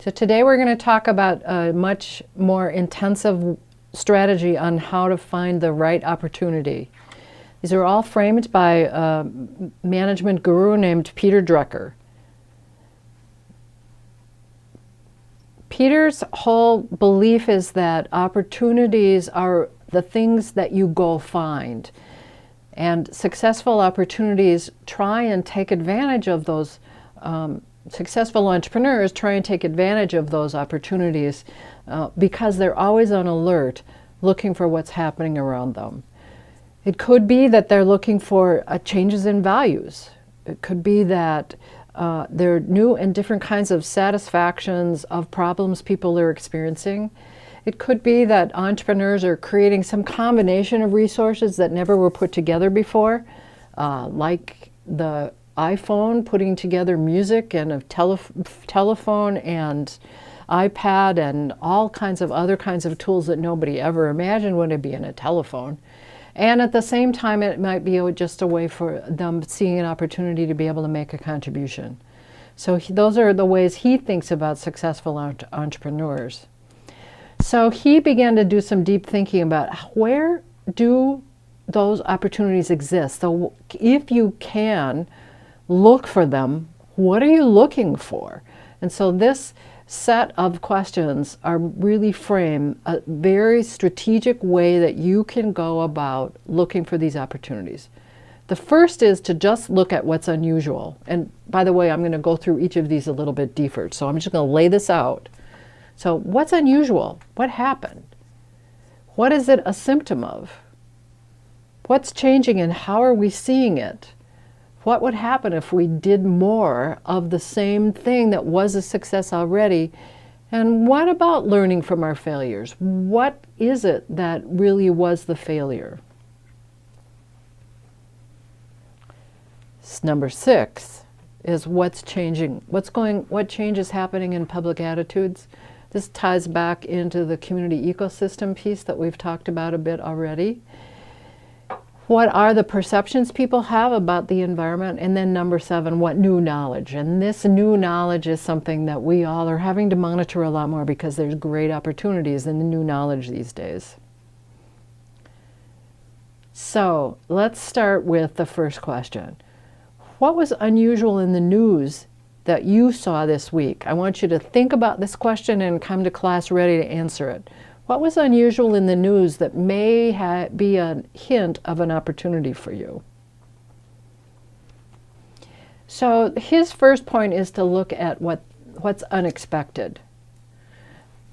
So today we're going to talk about a much more intensive strategy on how to find the right opportunity. These are all framed by a management guru named Peter Drucker. Peter's whole belief is that opportunities are the things that you go find. And successful opportunities try and take advantage of those, successful entrepreneurs try and take advantage of those opportunities because they're always on alert, looking for what's happening around them. It could be that they're looking for changes in values. It could be that there are new and different kinds of satisfactions of problems people are experiencing. It could be that entrepreneurs are creating some combination of resources that never were put together before, like the iPhone putting together music and a telephone and iPad and all kinds of other kinds of tools that nobody ever imagined would be in a telephone. And at the same time, it might be just a way for them seeing an opportunity to be able to make a contribution. So those are the ways he thinks about successful entrepreneurs. So he began to do some deep thinking about where do those opportunities exist. So if you can look for them, what are you looking for? And so this set of questions are really frame a very strategic way that you can go about looking for these opportunities. The first is to just look at what's unusual. And by the way, I'm going to go through each of these a little bit deeper. So I'm just going to lay this out. So what's unusual? What happened? What is it a symptom of? What's changing and how are we seeing it? What would happen if we did more of the same thing that was a success already? And what about learning from our failures? What is it that really was the failure? Number 6 is what's changing. What change is happening in public attitudes? This ties back into the community ecosystem piece that we've talked about a bit already. What are the perceptions people have about the environment? And then number 7, what new knowledge? And this new knowledge is something that we all are having to monitor a lot more because there's great opportunities in the new knowledge these days. So let's start with the first question. What was unusual in the news that you saw this week? I want you to think about this question and come to class ready to answer it. What was unusual in the news that may be a hint of an opportunity for you? So his first point is to look at what's unexpected.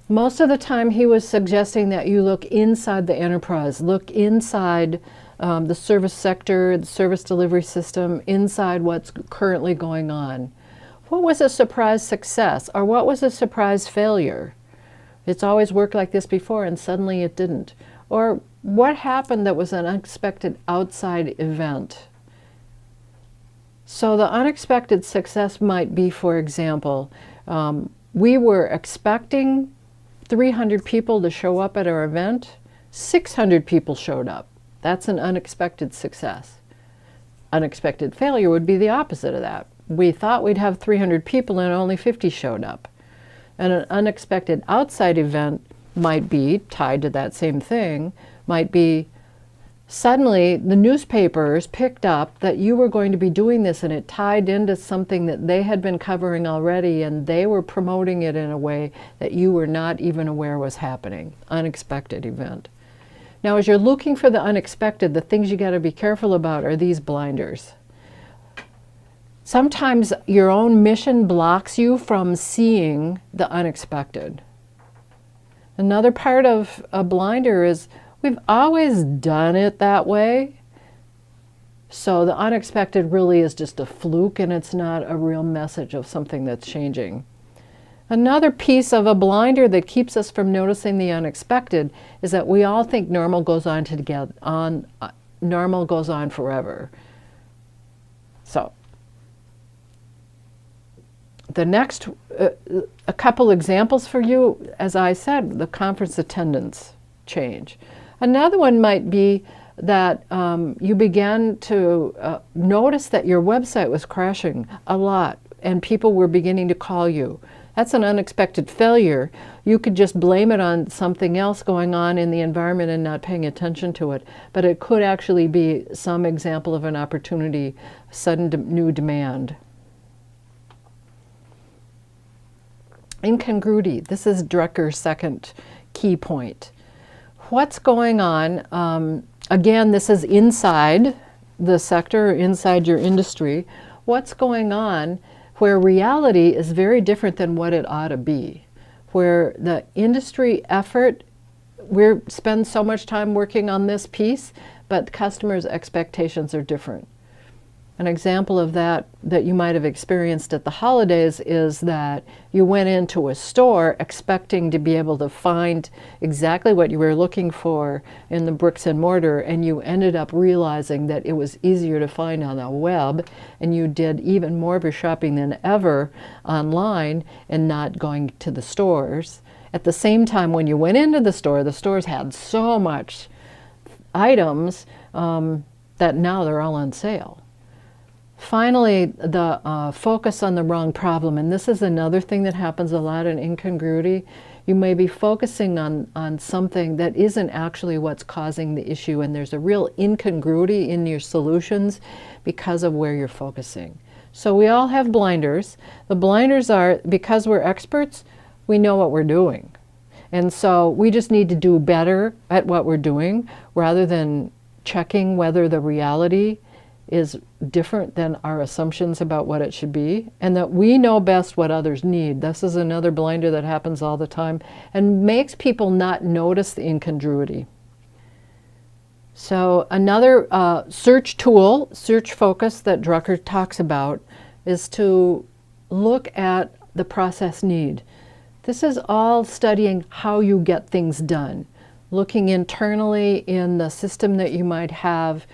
Most of the time he was suggesting that you look inside the enterprise, look inside the service sector, the service delivery system, inside what's currently going on. What was a surprise success or what was a surprise failure? It's always worked like this before and suddenly it didn't. Or what happened that was an unexpected outside event? So the unexpected success might be, for example, we were expecting 300 people to show up at our event. 600 people showed up. That's an unexpected success. Unexpected failure would be the opposite of that. We thought we'd have 300 people and only 50 showed up. And an unexpected outside event might be tied to that same thing, might be suddenly the newspapers picked up that you were going to be doing this and it tied into something that they had been covering already and they were promoting it in a way that you were not even aware was happening. Unexpected event. Now as you're looking for the unexpected, the things you got to be careful about are these blinders. Sometimes your own mission blocks you from seeing the unexpected. Another part of a blinder is we've always done it that way. So the unexpected really is just a fluke and it's not a real message of something that's changing. Another piece of a blinder that keeps us from noticing the unexpected is that we all think normal goes on normal goes on forever. So the next, a couple examples for you, as I said, the conference attendance change. Another one might be that you began to notice that your website was crashing a lot and people were beginning to call you That's an unexpected failure. You could just blame it on something else going on in the environment and not paying attention to it. But it could actually be some example of an opportunity, sudden new demand. Incongruity. This is Drucker's second key point. What's going on? Again, this is inside the sector, inside your industry. What's going on where reality is very different than what it ought to be? Where the industry effort, we spend so much time working on this piece, but customers' expectations are different. An example of that you might have experienced at the holidays is that you went into a store expecting to be able to find exactly what you were looking for in the bricks and mortar, and you ended up realizing that it was easier to find on the web, and you did even more of your shopping than ever online and not going to the stores. At the same time, when you went into the stores had so much items that now they're all on sale. Finally, the focus on the wrong problem, and this is another thing that happens a lot in incongruity. You may be focusing on something that isn't actually what's causing the issue, and there's a real incongruity in your solutions because of where you're focusing. So we all have blinders. The blinders are, because we're experts, we know what we're doing. And so we just need to do better at what we're doing rather than checking whether the reality is different than our assumptions about what it should be, and that we know best what others need. This is another blinder that happens all the time and makes people not notice the incongruity. So another search tool, search focus that Drucker talks about is to look at the process need. This is all studying how you get things done, looking internally in the system that you might have,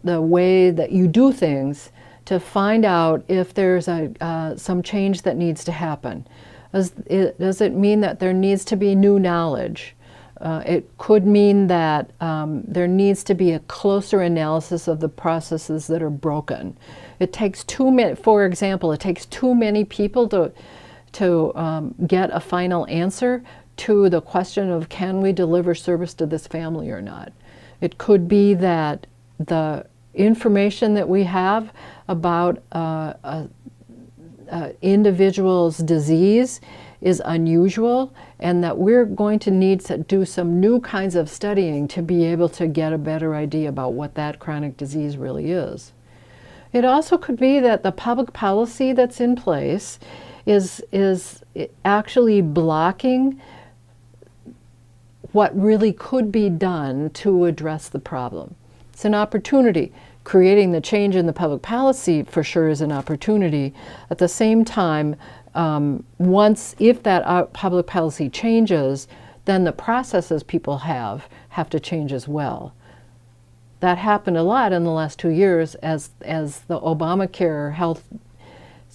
the way that you do things, to find out if there's some change that needs to happen. Does it mean that there needs to be new knowledge? It could mean that there needs to be a closer analysis of the processes that are broken. It takes too many, for example, it takes too many people to get a final answer to the question of, can we deliver service to this family or not? It could be that the information that we have about individual's disease is unusual, and that we're going to need to do some new kinds of studying to be able to get a better idea about what that chronic disease really is. It also could be that the public policy that's in place is actually blocking what really could be done to address the problem. It's an opportunity. Creating the change in the public policy for sure is an opportunity. At the same time, if that public policy changes, then the processes people have to change as well. That happened a lot in the last 2 years as the Obamacare health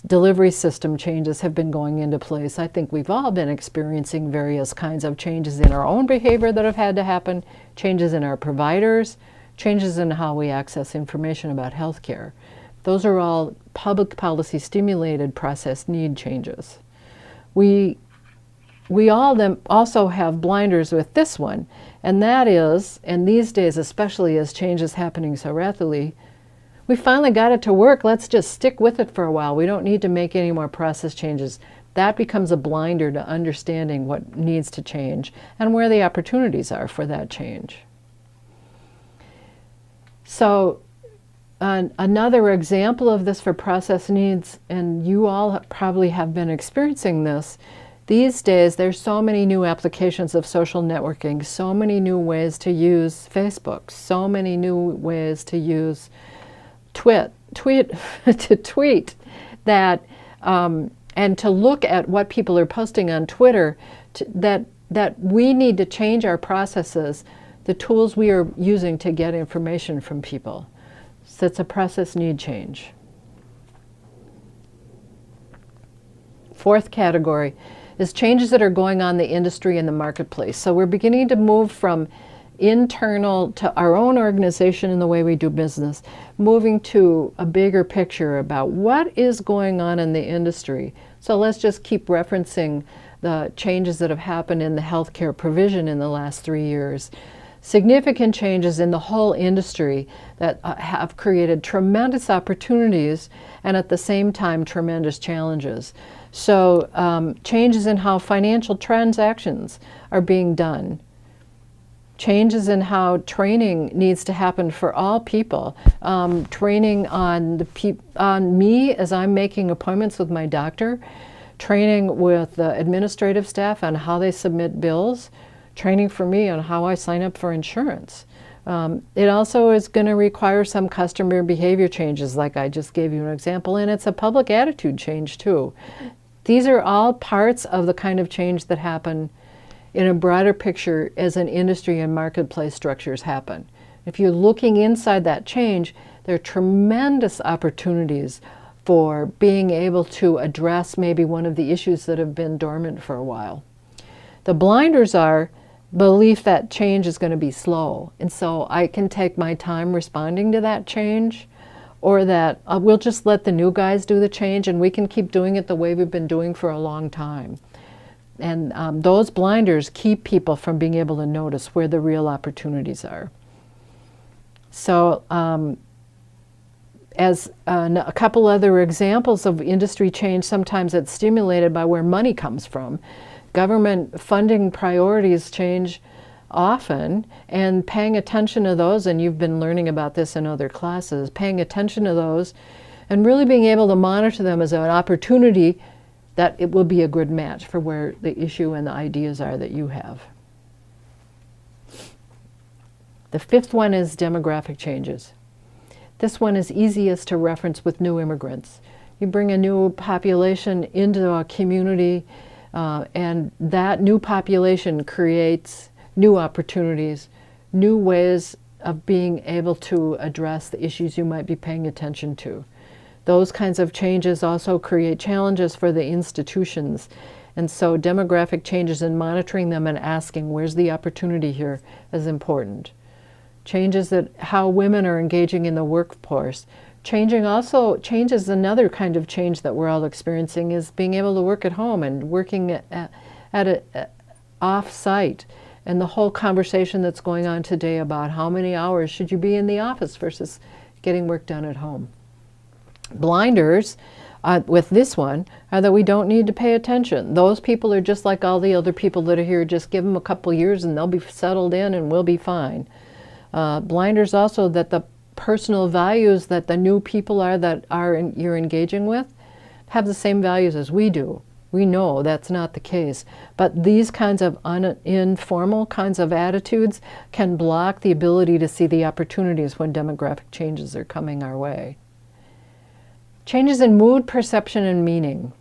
delivery system changes have been going into place. I think we've all been experiencing various kinds of changes in our own behavior that have had to happen, changes in our providers, changes in how we access information about healthcare. Those are all public policy stimulated process need changes. We all also have blinders with this one, and that is, and these days especially as change is happening so rapidly, we finally got it to work, let's just stick with it for a while. We don't need to make any more process changes. That becomes a blinder to understanding what needs to change and where the opportunities are for that change. So another example of this for process needs, and you all probably have been experiencing this, these days there's so many new applications of social networking, so many new ways to use Facebook, so many new ways to use tweet that, and to look at what people are posting on Twitter, that we need to change our processes, the tools we are using to get information from people. So it's a process need change. Fourth category is changes that are going on in the industry and the marketplace. So we're beginning to move from internal to our own organization and the way we do business, moving to a bigger picture about what is going on in the industry. So let's just keep referencing the changes that have happened in the healthcare provision in the last 3 years. Significant changes in the whole industry that have created tremendous opportunities and at the same time tremendous challenges. So changes in how financial transactions are being done, changes in how training needs to happen for all people, training on me as I'm making appointments with my doctor, training with the administrative staff on how they submit bills, training for me on how I sign up for insurance. It also is going to require some customer behavior changes, like I just gave you an example, and it's a public attitude change too. These are all parts of the kind of change that happen in a broader picture as an industry and marketplace structures happen. If you're looking inside that change, there are tremendous opportunities for being able to address maybe one of the issues that have been dormant for a while. The blinders are belief that change is going to be slow, and so I can take my time responding to that change, or that we'll just let the new guys do the change and we can keep doing it the way we've been doing for a long time. And those blinders keep people from being able to notice where the real opportunities are. So as a couple other examples of industry change, sometimes it's stimulated by where money comes from. Government funding priorities change often, and paying attention to those, and you've been learning about this in other classes, paying attention to those and really being able to monitor them as an opportunity that it will be a good match for where the issue and the ideas are that you have. The fifth one is demographic changes. This one is easiest to reference with new immigrants. You bring a new population into a community, and that new population creates new opportunities, new ways of being able to address the issues you might be paying attention to. Those kinds of changes also create challenges for the institutions. And so demographic changes and monitoring them and asking, where's the opportunity here, is important. Changes that how women are engaging in the workforce. Changes another kind of change that we're all experiencing is being able to work at home and working at off-site. And the whole conversation that's going on today about how many hours should you be in the office versus getting work done at home. Blinders with this one are that we don't need to pay attention. Those people are just like all the other people that are here. Just give them a couple years and they'll be settled in and we'll be fine. Blinders also that the personal values that the new people are that you're engaging with have the same values as we do. We know that's not the case, but these kinds of informal kinds of attitudes can block the ability to see the opportunities when demographic changes are coming our way. Changes in mood, perception, and meaning.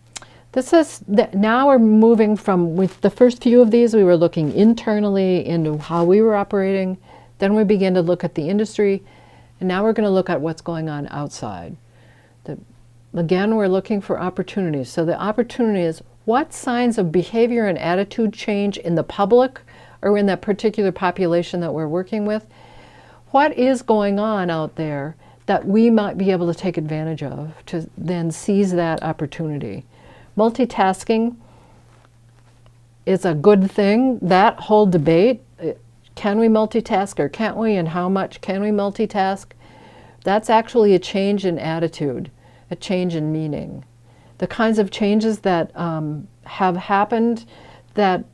Now we're moving from, with the first few of these, we were looking internally into how we were operating. Then we began to look at the industry, and now we're going to look at what's going on outside. Again, we're looking for opportunities. So the opportunity is, what signs of behavior and attitude change in the public or in that particular population that we're working with? What is going on out there that we might be able to take advantage of to then seize that opportunity? Multitasking is a good thing. That whole debate, can we multitask or can't we, and how much can we multitask? That's actually a change in attitude, a change in meaning. The kinds of changes that have happened, that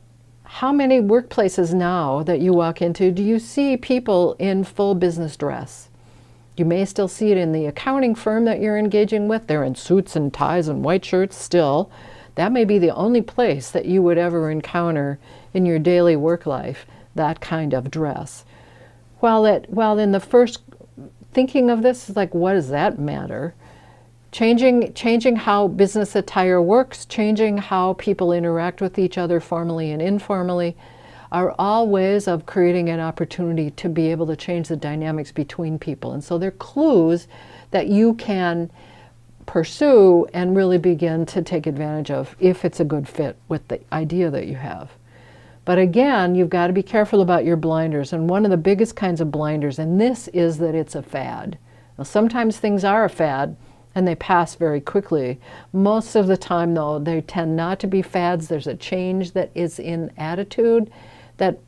how many workplaces now that you walk into, do you see people in full business dress? You may still see it in the accounting firm that you're engaging with. They're in suits and ties and white shirts still. That may be the only place that you would ever encounter in your daily work life that kind of dress. While in the first thinking of this is like, what does that matter? Changing how business attire works, changing how people interact with each other formally and informally, are all ways of creating an opportunity to be able to change the dynamics between people. And so they're clues that you can pursue and really begin to take advantage of if it's a good fit with the idea that you have. But again, you've got to be careful about your blinders. And one of the biggest kinds of blinders, and this is that it's a fad. Now, sometimes things are a fad and they pass very quickly. Most of the time, though, they tend not to be fads. There's a change that is in attitude that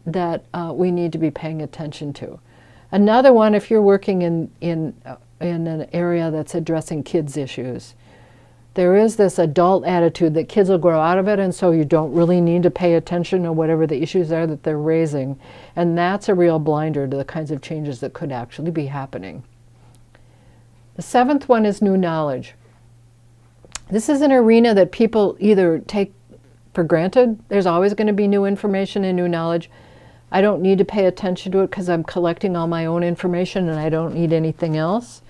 we need to be paying attention to. Another one, if you're working in an area that's addressing kids' issues, there is this adult attitude that kids will grow out of it, and so you don't really need to pay attention to whatever the issues are that they're raising. And that's a real blinder to the kinds of changes that could actually be happening. The seventh one is new knowledge. This is an arena that people either take for granted. There's always going to be new information and new knowledge. I don't need to pay attention to it because I'm collecting all my own information and I don't need anything else.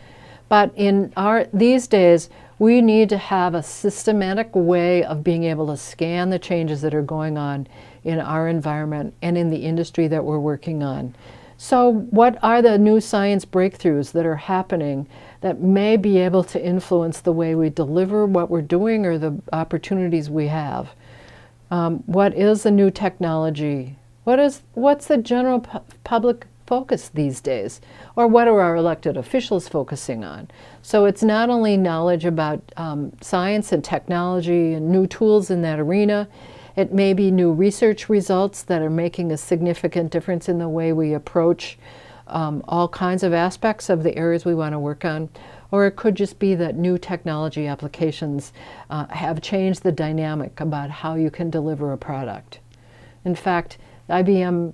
But in these days, we need to have a systematic way of being able to scan the changes that are going on in our environment and in the industry that we're working on. So what are the new science breakthroughs that are happening that may be able to influence the way we deliver what we're doing or the opportunities we have? What is the new technology? What's the general public focus these days? Or what are our elected officials focusing on? So it's not only knowledge about science and technology and new tools in that arena, it may be new research results that are making a significant difference in the way we approach all kinds of aspects of the areas we want to work on. Or it could just be that new technology applications have changed the dynamic about how you can deliver a product. In fact, IBM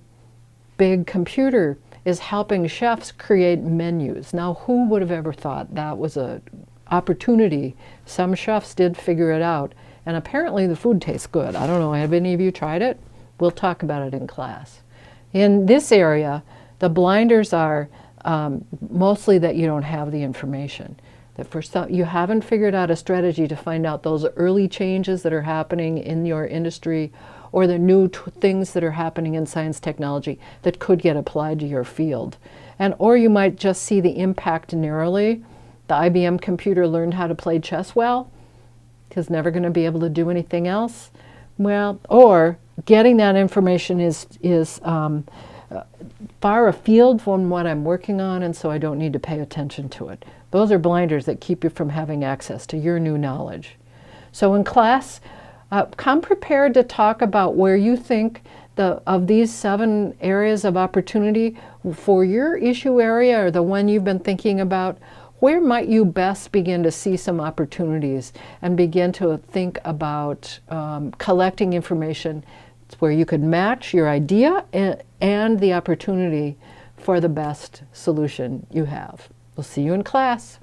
Big Computer is helping chefs create menus. Now, who would have ever thought that was an opportunity? Some chefs did figure it out, and apparently the food tastes good. I don't know, have any of you tried it? We'll talk about it in class. In this area, the blinders are mostly that you don't have the information. That for some, you haven't figured out a strategy to find out those early changes that are happening in your industry or the new things that are happening in science technology that could get applied to your field. Or you might just see the impact narrowly. The IBM computer learned how to play chess well, because never going to be able to do anything else. Well, or getting that information is far afield from what I'm working on, and so I don't need to pay attention to it. Those are blinders that keep you from having access to your new knowledge. So in class, come prepared to talk about where you think of these 7 areas of opportunity for your issue area or the one you've been thinking about. Where might you best begin to see some opportunities and begin to think about collecting information where you could match your idea and the opportunity for the best solution you have. We'll see you in class.